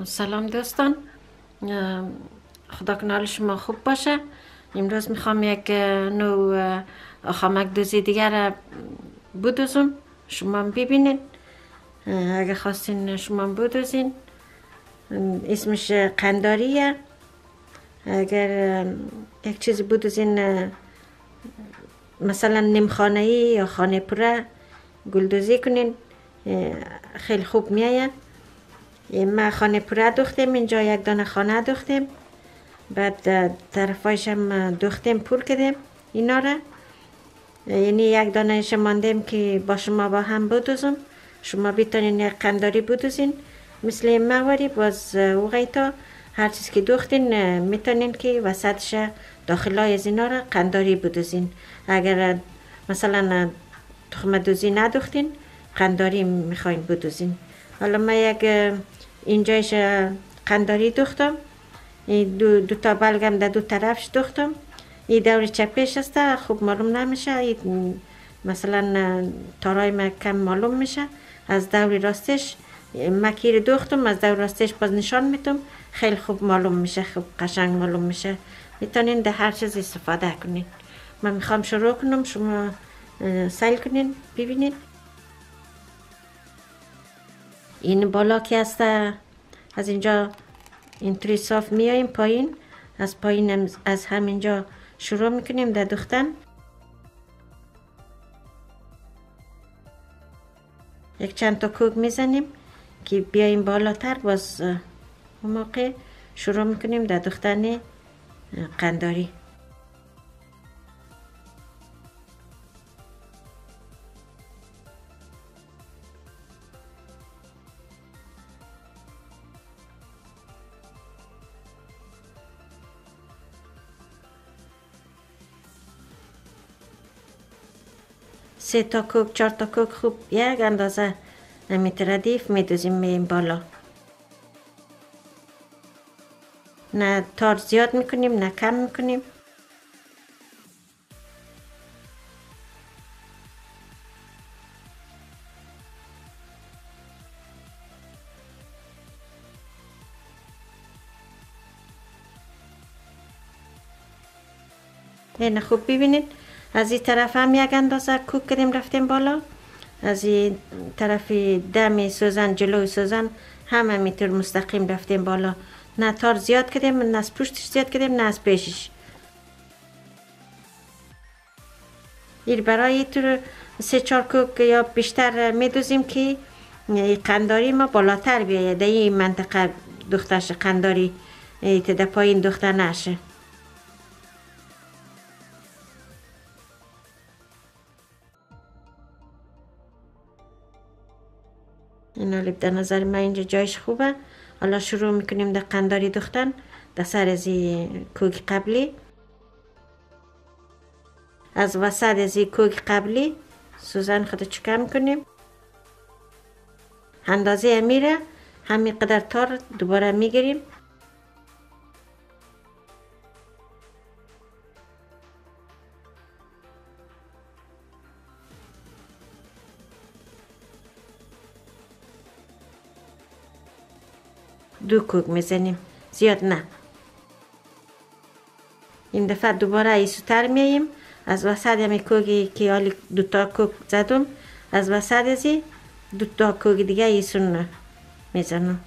سلام دوستان. خدا کنال شما خوب باشه. امروز میخوام یک نوع خامک دوزی دیگر را بدوزم، شما ببینید. اگه خواستین شما بدوزین. اسمش قنداریه. اگر یک چیزی بدوزین مثلا نمخانه‌ای یا خانه پره گلدوزی کنین، خیلی خوب میآید. ما خانه پره دوختیم، اینجا یک دانه خانه دوختیم، بعد طرفایش هم دوختیم، پول کردیم اینا را. یعنی یک دانهش ماندیم که با شما با هم بدوزم. شما بیتونین یک قنداری بدوزین مثل این مواری. باز وقیتا هر چیز که دوختین میتونین که وسطش داخلای از اینا را قنداری بدوزین. اگر مثلا تخم دوزی ندوختین، قنداری میخواین بدوزین. حالا ما یک اینجایش قنداری دوختم، دو تا بلگم در دو طرفش دوختم. این دور چپش است، خوب معلوم نمیشه. این مثلا تارای ما کم معلوم میشه. از دور راستش مکیر دوختم، از دور راستش باز نشان میتم، خیلی خوب معلوم میشه، خوب قشنگ معلوم میشه. میتونین در هر چیز استفاده کنین. من میخوام شروع کنم، شما سیل کنین ببینید. این بالا که است، از اینجا اینطوری صاف میاییم پایین. از پایین از همینجا شروع میکنیم در دوختن. یک چند تا کوک میزنیم که بیاییم بالاتر. باز اون موقع شروع میکنیم در دوختن قنداری. سه تا کوک، چهار تا کوک خوب یک اندازه ردیف میدوزیم این بالا. نه تار زیاد میکنیم نه کم میکنیم. این خوب ببینید. از این طرف هم یک اندازه کوک کردیم رفتیم بالا. از این طرف دم سوزن، جلوی سوزن هم همینطور مستقیم رفتیم بالا. نه تار زیاد کردیم نه از پشتش زیاد کردیم نه از پیشش. این برای طور سه چهار کوک یا بیشتر میدوزیم که قنداری ما بالاتر بیاید. در این منطقه دوختش قنداری در پایین دوخته نشه. این در نظر من اینجا جایش خوبه. حالا شروع میکنیم در قنداری دوختن در سر از کوک قبلی. از وسط از کوک قبلی سوزن خود چکه میکنیم. اندازه میره همین قدر تار دوباره میگیریم. دو کوک میزنیم، زیاد نه. این دفعه دوباره ایسوتر میاییم. از وسط همین کوکی که حالی دو تا کوک زدم، از وسط ازی دو تا کوک دیگه ایسون میزنم.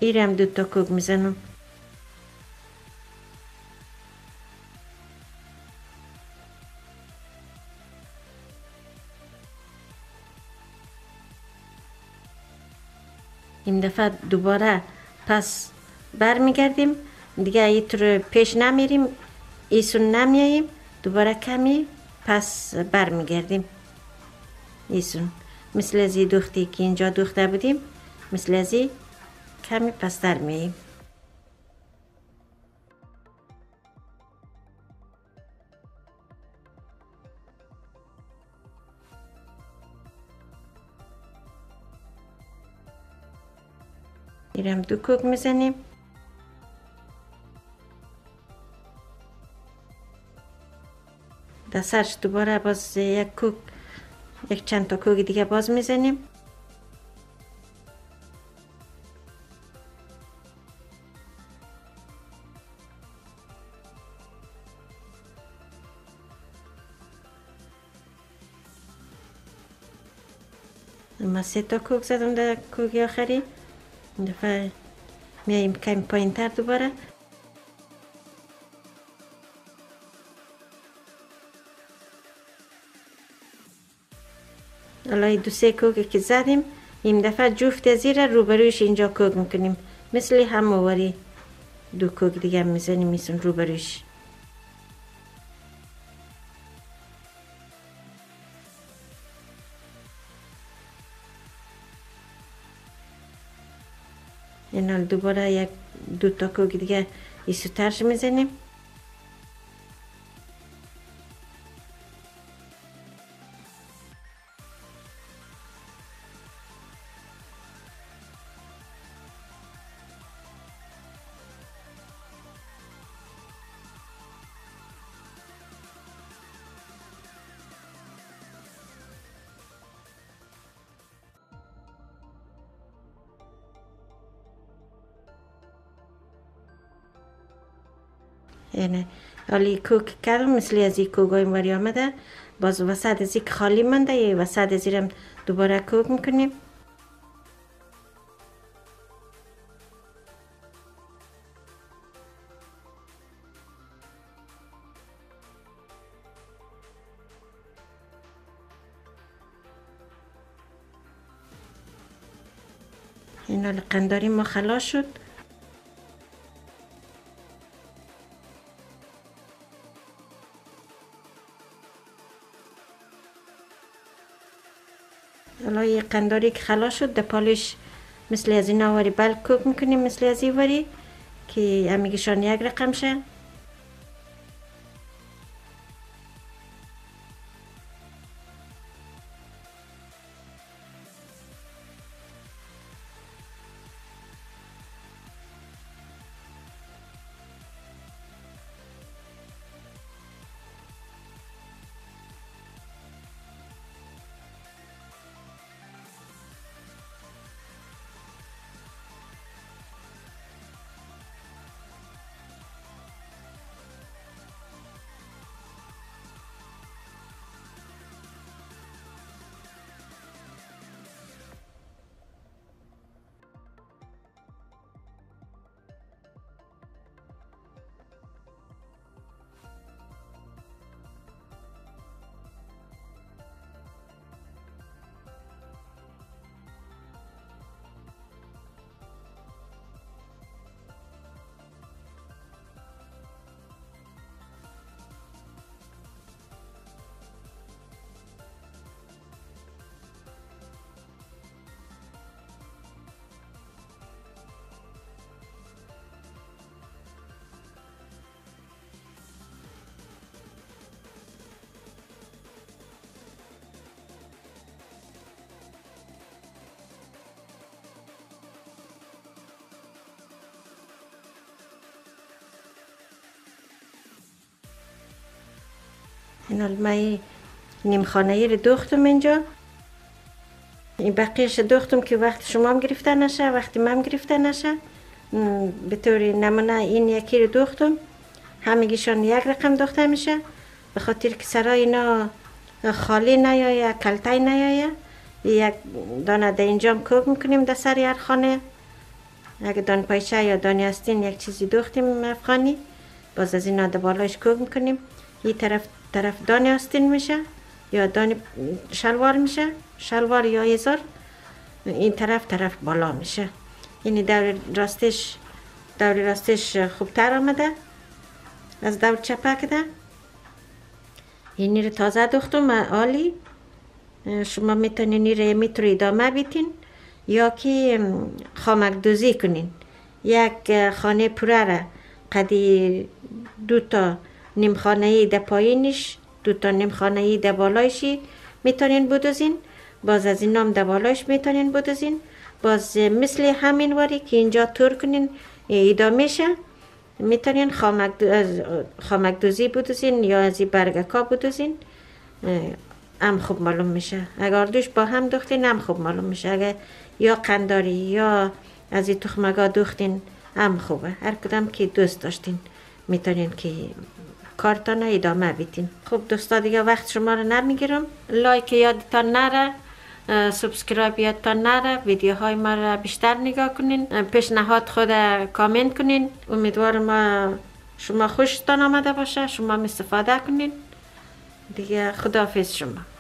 ایرم دو تا کوک میزنم. این دفعه دوباره پس برمیگردیم دیگه. اینطور پیش نمیریم، ایسون نمیاییم. دوباره کمی پس برمیگردیم ایسون. مثل ازی دوختی که اینجا دوخته بودیم، مثل ازی کمی پس در میاییم. ایرم دو کوک میزنیم. در سرش دوباره باز یک چند تا کوک دیگه باز میزنیم. ما 3 تا کوک زدم در کوک آخری. این دفعه میاییم کمی پایین تر دوباره. حالا 2-3 کوک که زدیم، این دفعه جفت زیر روبرویش اینجا کوک میکنیم، مثل همواری 2 کوک دیگه میزنیم میسون روبرویش. این دوباره 2 تا کوک دیگه ایسو ترش میزنیم. اینه حالی کوک کردم، مثل از این کوک های وری آمده. باز وسط از این که خالی منده، یه وسط از این دوباره کوک میکنیم. این حال قنداری ما خلاص شد. حالا یه قنداری که خلاص شد، در پالش مثل از این وری کوک میکنیم، مثل از این وری که همیگشان یک رقم شه. این حال من نیم خانه‌ای رو دوختم اینجا. این بقیهش دوختم که وقت شما هم گرفته نشه، وقتی من گرفته نشه. به طور نمونه این یکی رو دوختم، همگیشان یک رقم دوخته میشه، به خاطر که سرای اینا خالی نیایه، کلتای نیایه. یک دانه در اینجا کوک میکنیم در سر هر خانه. اگه دان پایچه یا دانی هستین یک چیزی دوختیم افغانی، باز از اینا در بالایش کوک میکنیم. این طرف دانی هستین میشه یا دانی شلوار میشه، شلوار یا ایزار. این طرف بالا میشه. یعنی دور راستش خوبتر آمده از دور چپه کده. اینی رو تازه دوختم عالی. شما میتونین این رو میتونی ادامه بیتین یا که خامک دوزی کنین. یک خانه پره را قدی 2 تا نیم خانه‌ای در پایینش، 2 تا نیم خانه‌ای در بالایشی میتونین بدوزین. باز از این نام در بالایش میتونین بدوزین. باز مثل همین واری که اینجا تور کنین ادامه شه. میتونین خامک دوزی بدوزین یا از این برگکا بدوزین، هم خوب معلوم میشه. اگر دوش با هم دوختین هم خوب معلوم میشه. اگر یا قنداری یا از این تخمگا دوختین هم خوبه. هر کدام که دوست داشتین میتونین که کارتان ادامه بیتین. خب دوستا دیگه وقت شما رو نمیگیرم. لایک یادتان نره، سابسکرایب یادتان نره، ویدیوهای ما رو بیشتر نگاه کنین، پیشنهاد خود کامنت کنین. امیدوارم شما خوشتان آمده باشه، شما استفاده کنین دیگه. خداحافظ شما.